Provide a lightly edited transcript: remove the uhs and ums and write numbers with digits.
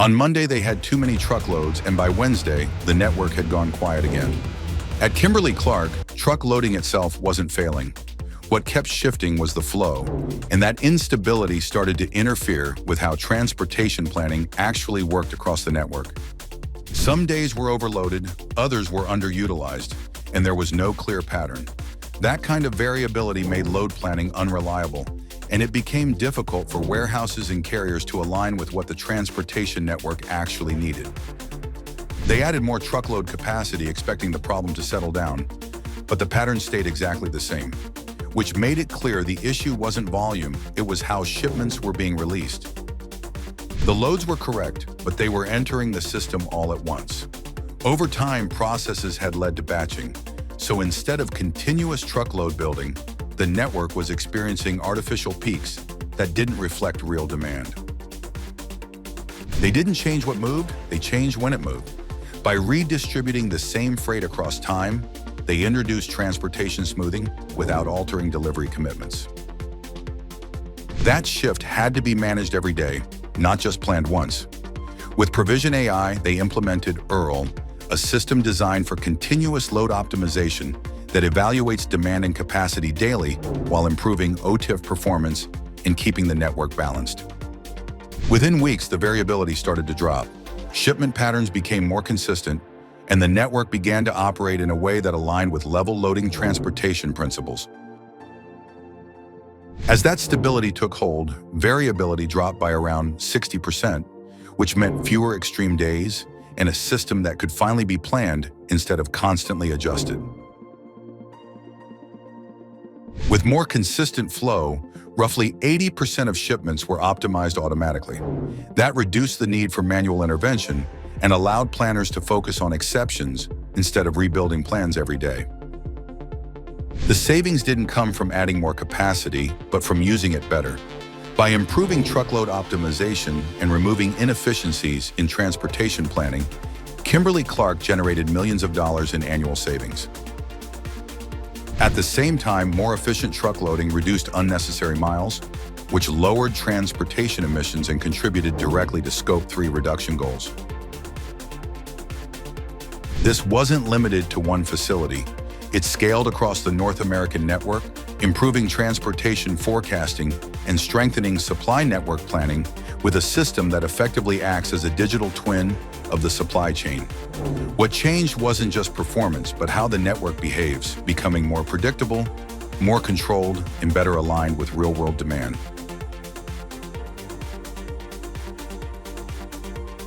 On Monday, they had too many truckloads, and by Wednesday, the network had gone quiet again. At Kimberly-Clark, truck loading itself wasn't failing. What kept shifting was the flow, and that instability started to interfere with how transportation planning actually worked across the network. Some days were overloaded, others were underutilized, and there was no clear pattern. That kind of variability made load planning unreliable, and it became difficult for warehouses and carriers to align with what the transportation network actually needed. They added more truckload capacity, expecting the problem to settle down, but the pattern stayed exactly the same, which made it clear the issue wasn't volume, it was how shipments were being released. The loads were correct, but they were entering the system all at once. Over time, processes had led to batching, so instead of continuous truckload building, the network was experiencing artificial peaks that didn't reflect real demand. They didn't change what moved, they changed when it moved. By redistributing the same freight across time, they introduced transportation smoothing without altering delivery commitments. That shift had to be managed every day, not just planned once. With ProvisionAi, they implemented Earl, a system designed for continuous load optimization that evaluates demand and capacity daily while improving OTIF performance and keeping the network balanced. Within weeks, the variability started to drop. Shipment patterns became more consistent, and the network began to operate in a way that aligned with level loading transportation principles. As that stability took hold, variability dropped by around 60%, which meant fewer extreme days and a system that could finally be planned instead of constantly adjusted. With more consistent flow, roughly 80% of shipments were optimized automatically. That reduced the need for manual intervention and allowed planners to focus on exceptions instead of rebuilding plans every day. The savings didn't come from adding more capacity, but from using it better. By improving truckload optimization and removing inefficiencies in transportation planning, Kimberly-Clark generated millions of dollars in annual savings. At the same time, more efficient truck loading reduced unnecessary miles, which lowered transportation emissions and contributed directly to Scope 3 reduction goals. This wasn't limited to one facility. It scaled across the North American network, improving transportation forecasting and strengthening supply network planning with a system that effectively acts as a digital twin of the supply chain. What changed wasn't just performance, but how the network behaves, becoming more predictable, more controlled, and better aligned with real-world demand.